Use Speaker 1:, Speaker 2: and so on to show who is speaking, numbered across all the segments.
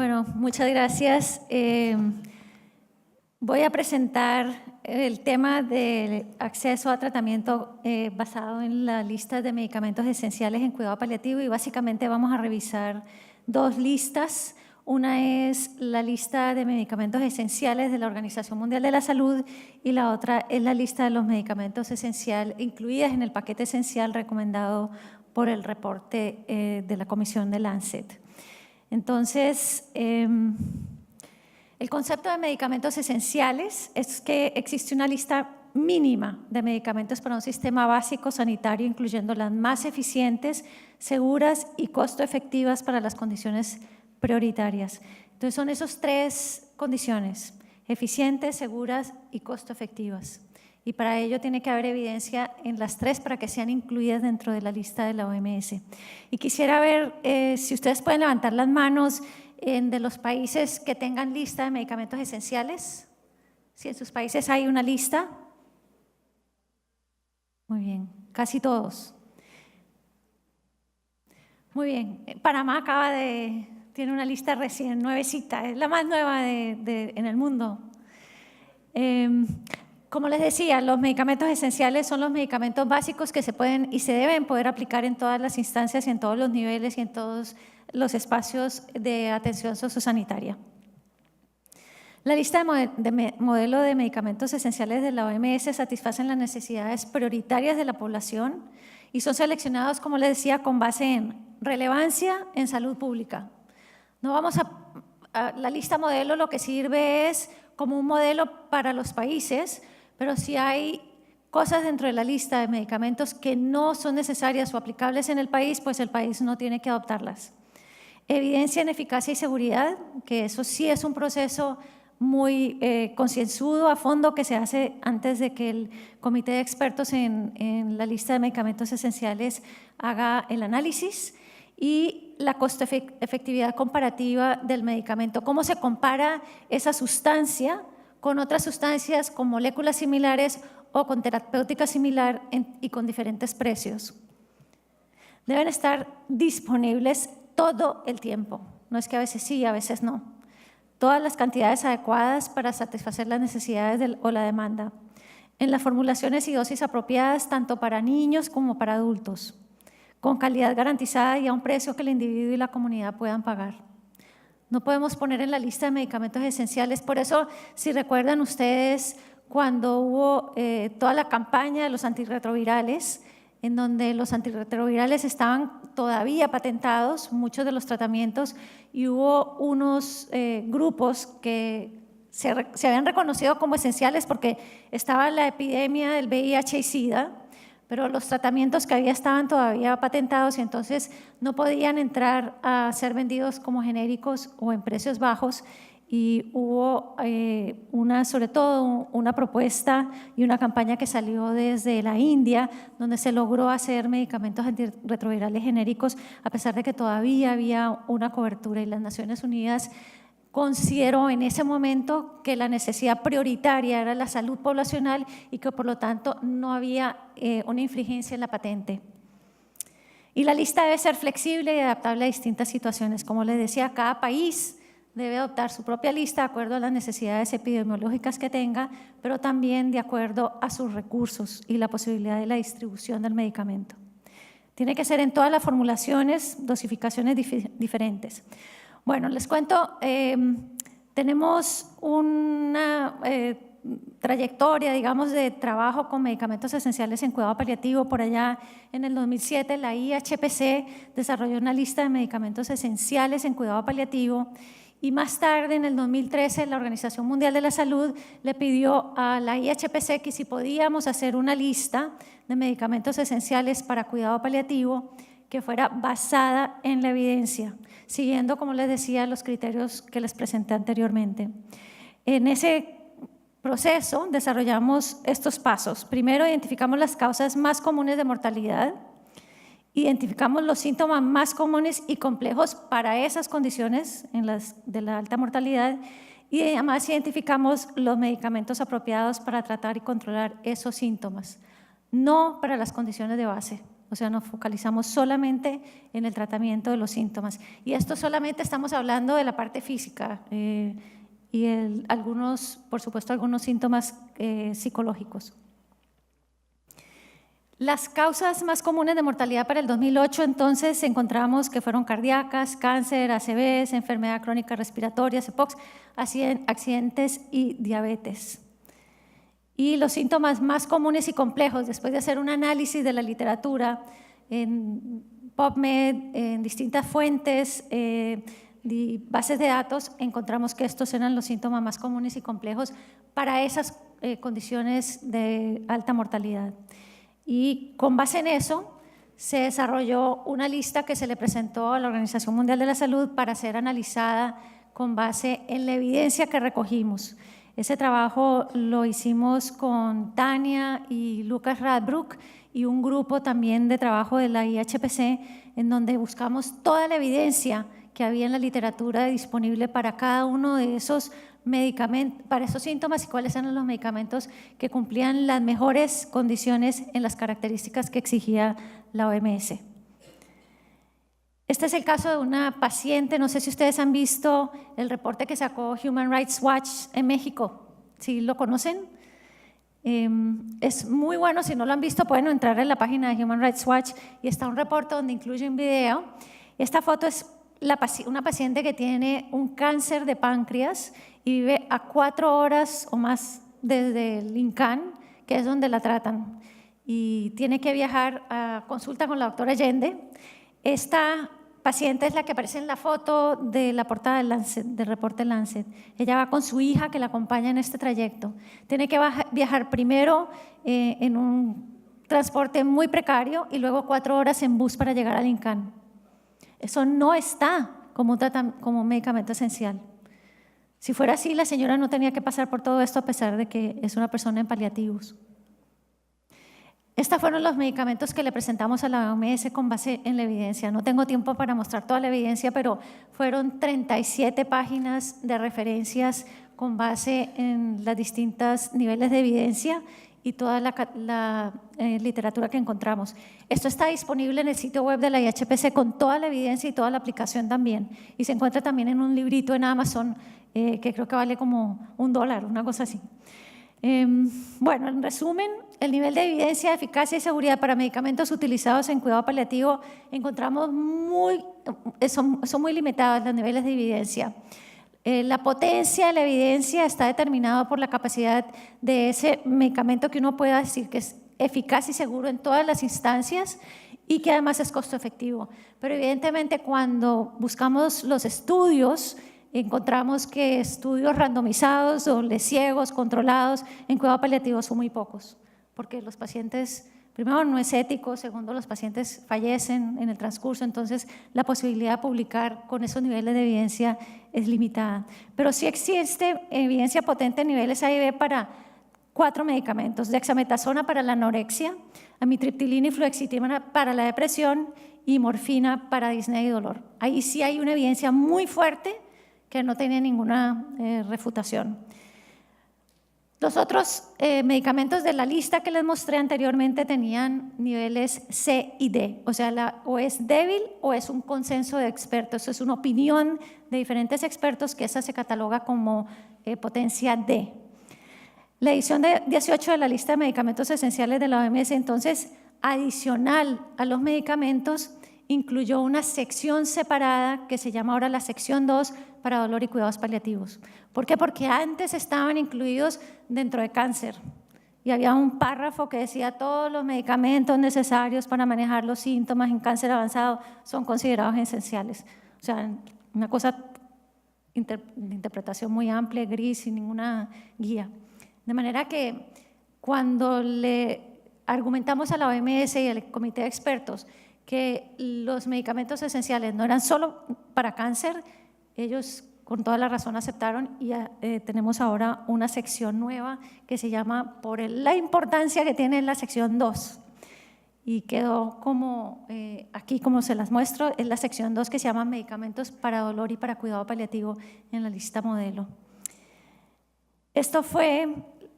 Speaker 1: Bueno, muchas gracias. Voy a presentar el tema del acceso a tratamiento basado en la lista de medicamentos esenciales en cuidado paliativo, y básicamente vamos a revisar dos listas. Una es la lista de medicamentos esenciales de la Organización Mundial de la Salud y la otra es la lista de los medicamentos esenciales incluidas en el paquete esencial recomendado por el reporte de la Comisión de Lancet. Entonces, el concepto de medicamentos esenciales es que existe una lista mínima de medicamentos para un sistema básico sanitario, incluyendo las más eficientes, seguras y costo efectivas para las condiciones prioritarias. Entonces, son esas tres condiciones: eficientes, seguras y costo efectivas. Y para ello tiene que haber evidencia en las tres para que sean incluidas dentro de la lista de la OMS. Y quisiera ver si ustedes pueden levantar las manos de los países que tengan lista de medicamentos esenciales. Si en sus países hay una lista. Muy bien, casi todos. Muy bien, Panamá tiene una lista recién nuevecita, es la más nueva en el mundo. Como les decía, los medicamentos esenciales son los medicamentos básicos que se pueden y se deben poder aplicar en todas las instancias y en todos los niveles y en todos los espacios de atención sociosanitaria. La lista de modelo de medicamentos esenciales de la OMS satisfacen las necesidades prioritarias de la población y son seleccionados, como les decía, con base en relevancia en salud pública. No vamos a la lista modelo, lo que sirve es como un modelo para los países, pero si hay cosas dentro de la lista de medicamentos que no son necesarias o aplicables en el país, pues el país no tiene que adoptarlas. Evidencia en eficacia y seguridad, que eso sí es un proceso muy concienzudo, a fondo, que se hace antes de que el comité de expertos en la lista de medicamentos esenciales haga el análisis. Y la costo-efectividad comparativa del medicamento. ¿Cómo se compara esa sustancia con otras sustancias con moléculas similares o con terapéutica similar y con diferentes precios? Deben estar disponibles todo el tiempo. No es que a veces sí, a veces no. Todas las cantidades adecuadas para satisfacer las necesidades o la demanda. En las formulaciones y dosis apropiadas tanto para niños como para adultos, con calidad garantizada y a un precio que el individuo y la comunidad puedan pagar. No podemos poner en la lista de medicamentos esenciales. Por eso, si recuerdan ustedes, cuando hubo toda la campaña de los antirretrovirales, en donde los antirretrovirales estaban todavía patentados, muchos de los tratamientos, y hubo unos grupos que se habían reconocido como esenciales porque estaba la epidemia del VIH y SIDA, pero los tratamientos que había estaban todavía patentados y entonces no podían entrar a ser vendidos como genéricos o en precios bajos, y hubo sobre todo una propuesta y una campaña que salió desde la India, donde se logró hacer medicamentos antirretrovirales genéricos a pesar de que todavía había una cobertura, y las Naciones Unidas consideró en ese momento que la necesidad prioritaria era la salud poblacional y que por lo tanto no había una infringencia en la patente. Y la lista debe ser flexible y adaptable a distintas situaciones. Como les decía, cada país debe adoptar su propia lista de acuerdo a las necesidades epidemiológicas que tenga, pero también de acuerdo a sus recursos y la posibilidad de la distribución del medicamento. Tiene que ser en todas las formulaciones, dosificaciones diferentes. Bueno, les cuento, tenemos una trayectoria, digamos, de trabajo con medicamentos esenciales en cuidado paliativo. Por allá en el 2007 la IHPC desarrolló una lista de medicamentos esenciales en cuidado paliativo, y más tarde, en el 2013, la Organización Mundial de la Salud le pidió a la IHPC que si podíamos hacer una lista de medicamentos esenciales para cuidado paliativo que fuera basada en la evidencia, siguiendo, como les decía, los criterios que les presenté anteriormente. En ese proceso desarrollamos estos pasos. Primero, identificamos las causas más comunes de mortalidad, identificamos los síntomas más comunes y complejos para esas condiciones de la alta mortalidad, y además identificamos los medicamentos apropiados para tratar y controlar esos síntomas, no para las condiciones de base. o sea, nos focalizamos solamente en el tratamiento de los síntomas. Y esto solamente estamos hablando de la parte física y algunos, por supuesto, algunos síntomas psicológicos. Las causas más comunes de mortalidad para el 2008, entonces, encontramos que fueron cardíacas, cáncer, ACVs, enfermedad crónica respiratoria, EPOCs, accidentes y diabetes. Y los síntomas más comunes y complejos, después de hacer un análisis de la literatura en PubMed, en distintas fuentes, bases de datos, encontramos que estos eran los síntomas más comunes y complejos para esas condiciones de alta mortalidad. Y con base en eso, se desarrolló una lista que se le presentó a la Organización Mundial de la Salud para ser analizada con base en la evidencia que recogimos. Ese trabajo lo hicimos con Tania y Lucas Radbrook y un grupo también de trabajo de la IHPC, en donde buscamos toda la evidencia que había en la literatura disponible para cada uno de esos medicamentos, para esos síntomas y cuáles eran los medicamentos que cumplían las mejores condiciones en las características que exigía la OMS. Este es el caso de una paciente, no sé si ustedes han visto el reporte que sacó Human Rights Watch en México, ¿sí lo conocen? Es muy bueno, si no lo han visto pueden entrar en la página de Human Rights Watch y está un reporte donde incluye un video. Esta foto es una paciente que tiene un cáncer de páncreas y vive a 4 horas o más desde el INCAN, que es donde la tratan, y tiene que viajar a consulta con la doctora Allende. Esta paciente es la que aparece en la foto de la portada del reporte Lancet. Ella va con su hija que la acompaña en este trayecto. Tiene que viajar primero en un transporte muy precario y luego 4 horas en bus para llegar al INCAN. Eso no está como un medicamento esencial. Si fuera así, la señora no tenía que pasar por todo esto a pesar de que es una persona en paliativos. Estos fueron los medicamentos que le presentamos a la OMS con base en la evidencia. No tengo tiempo para mostrar toda la evidencia, pero fueron 37 páginas de referencias con base en los distintos niveles de evidencia y toda la literatura que encontramos. Esto está disponible en el sitio web de la IHPC con toda la evidencia y toda la aplicación también. Y se encuentra también en un librito en Amazon que creo que vale como $1, una cosa así. Bueno, en resumen, el nivel de evidencia, eficacia y seguridad para medicamentos utilizados en cuidado paliativo encontramos son muy limitados los niveles de evidencia. La potencia de la evidencia está determinada por la capacidad de ese medicamento que uno pueda decir que es eficaz y seguro en todas las instancias y que además es costo efectivo. Pero evidentemente cuando buscamos los estudios, encontramos que estudios randomizados, dobles ciegos, controlados en cuidado paliativo son muy pocos, porque los pacientes, primero, no es ético, segundo, los pacientes fallecen en el transcurso, entonces la posibilidad de publicar con esos niveles de evidencia es limitada. Pero sí existe evidencia potente en niveles A y B para 4 medicamentos: dexametasona para la anorexia, amitriptilina y fluoxetina para la depresión y morfina para disnea y dolor. Ahí sí hay una evidencia muy fuerte que no tiene ninguna refutación. Los otros medicamentos de la lista que les mostré anteriormente tenían niveles C y D, o sea, o es débil o es un consenso de expertos, es una opinión de diferentes expertos que esa se cataloga como potencia D. La edición de 18 de la lista de medicamentos esenciales de la OMS, entonces, adicional a los medicamentos, incluyó una sección separada que se llama ahora la sección 2 para dolor y cuidados paliativos. ¿Por qué? Porque antes estaban incluidos dentro de cáncer y había un párrafo que decía todos los medicamentos necesarios para manejar los síntomas en cáncer avanzado son considerados esenciales. O sea, una cosa de interpretación muy amplia, gris, sin ninguna guía. De manera que cuando le argumentamos a la OMS y al comité de expertos que los medicamentos esenciales no eran solo para cáncer, ellos con toda la razón aceptaron y tenemos ahora una sección nueva que se llama, por la importancia que tiene la sección 2, y quedó como, aquí como se las muestro, es la sección 2 que se llama medicamentos para dolor y para cuidado paliativo en la lista modelo. Esto fue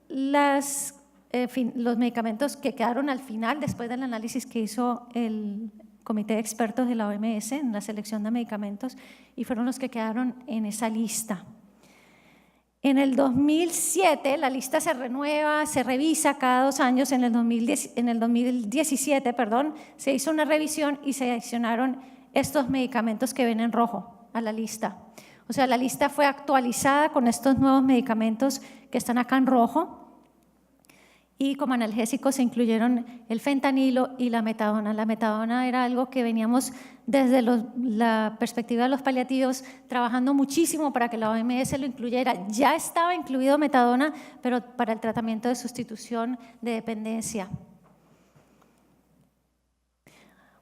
Speaker 1: las los medicamentos que quedaron al final, después del análisis que hizo el Comité de Expertos de la OMS en la selección de medicamentos, y fueron los que quedaron en esa lista. En el 2007 la lista se renueva, se revisa cada 2 años. En el 2017 se hizo una revisión y se adicionaron estos medicamentos que ven en rojo a la lista. O sea, la lista fue actualizada con estos nuevos medicamentos que están acá en rojo, y como analgésicos se incluyeron el fentanilo y la metadona. La metadona era algo que veníamos desde la perspectiva de los paliativos trabajando muchísimo para que la OMS lo incluyera. Ya estaba incluido metadona, pero para el tratamiento de sustitución de dependencia.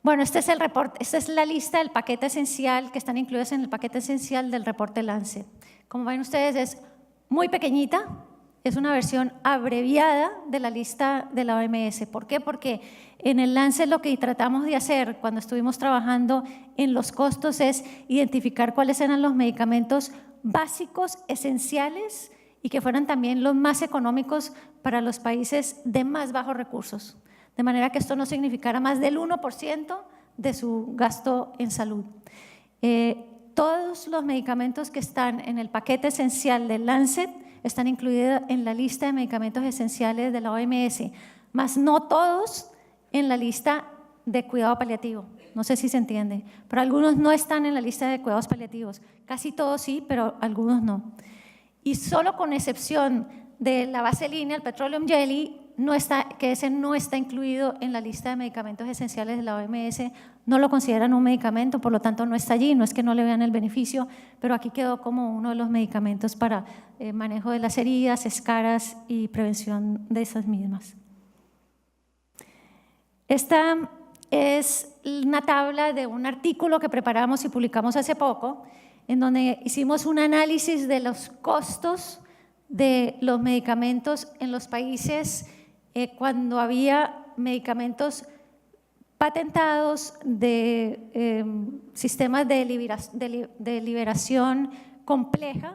Speaker 1: Bueno, este es el reporte, esta es la lista del paquete esencial que están incluidos en el paquete esencial del reporte Lancet. Como ven ustedes, es muy pequeñita. Es una versión abreviada de la lista de la OMS. ¿Por qué? Porque en el Lancet lo que tratamos de hacer cuando estuvimos trabajando en los costos es identificar cuáles eran los medicamentos básicos, esenciales, y que fueran también los más económicos para los países de más bajos recursos. De manera que esto no significara más del 1% de su gasto en salud. Todos los medicamentos que están en el paquete esencial del Lancet están incluidos en la lista de medicamentos esenciales de la OMS, más no todos en la lista de cuidado paliativo. No sé si se entiende, pero algunos no están en la lista de cuidados paliativos. Casi todos sí, pero algunos no. Y solo con excepción de la vaselina, el petroleum jelly, que ese no está incluido en la lista de medicamentos esenciales de la OMS, no lo consideran un medicamento, por lo tanto no está allí. No es que no le vean el beneficio, pero aquí quedó como uno de los medicamentos para manejo de las heridas, escaras y prevención de esas mismas. Esta es una tabla de un artículo que preparamos y publicamos hace poco, en donde hicimos un análisis de los costos de los medicamentos en los países cuando había medicamentos patentados de sistemas de liberación compleja,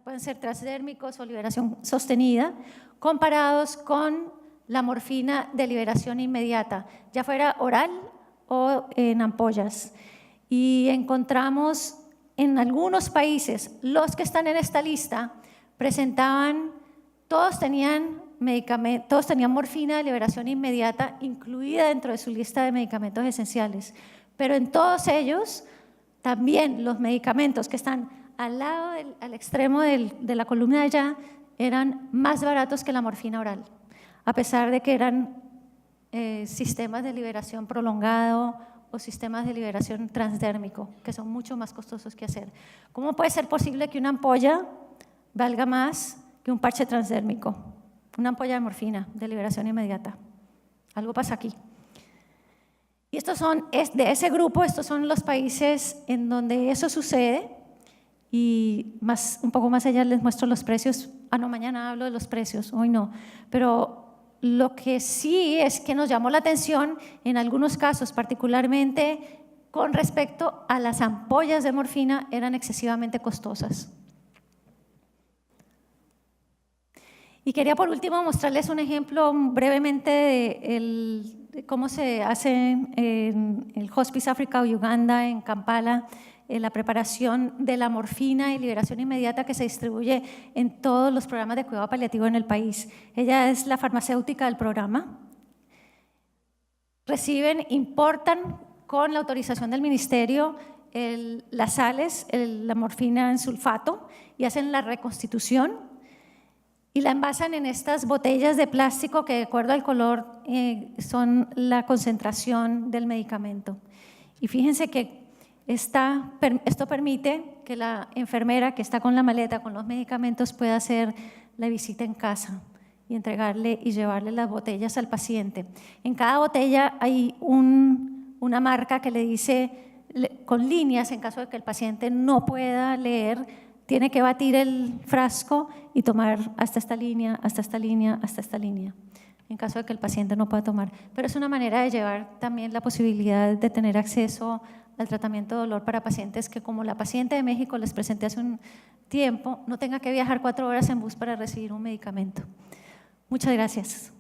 Speaker 1: pueden ser transdérmicos o liberación sostenida, comparados con la morfina de liberación inmediata, ya fuera oral o en ampollas. Y encontramos en algunos países, los que están en esta lista, presentaban, todos tenían morfina de liberación inmediata incluida dentro de su lista de medicamentos esenciales, pero en todos ellos también los medicamentos que están al extremo de la columna de allá eran más baratos que la morfina oral, a pesar de que eran sistemas de liberación prolongado o sistemas de liberación transdérmico, que son mucho más costosos que hacer. ¿Cómo puede ser posible que una ampolla valga más que un parche transdérmico? Una ampolla de morfina de liberación inmediata. Algo pasa aquí. Y de ese grupo, estos son los países en donde eso sucede, y un poco más allá les muestro los precios. No, mañana hablo de los precios, hoy no. Pero lo que sí es que nos llamó la atención en algunos casos, particularmente con respecto a las ampollas de morfina, eran excesivamente costosas. Y quería por último mostrarles un ejemplo brevemente de cómo se hace en el Hospice Africa Uganda, en Kampala, la preparación de la morfina y liberación inmediata que se distribuye en todos los programas de cuidado paliativo en el país. Ella es la farmacéutica del programa. Importan con la autorización del ministerio las sales, la morfina en sulfato, y hacen la reconstitución y la envasan en estas botellas de plástico que de acuerdo al color son la concentración del medicamento. Y fíjense que esto permite que la enfermera que está con la maleta con los medicamentos pueda hacer la visita en casa y entregarle y llevarle las botellas al paciente. En cada botella hay una marca que le dice con líneas, en caso de que el paciente no pueda leer, tiene que batir el frasco y tomar hasta esta línea, hasta esta línea, hasta esta línea, en caso de que el paciente no pueda tomar. Pero es una manera de llevar también la posibilidad de tener acceso al tratamiento de dolor para pacientes que, como la paciente de México les presenté hace un tiempo, no tenga que viajar 4 horas en bus para recibir un medicamento. Muchas gracias.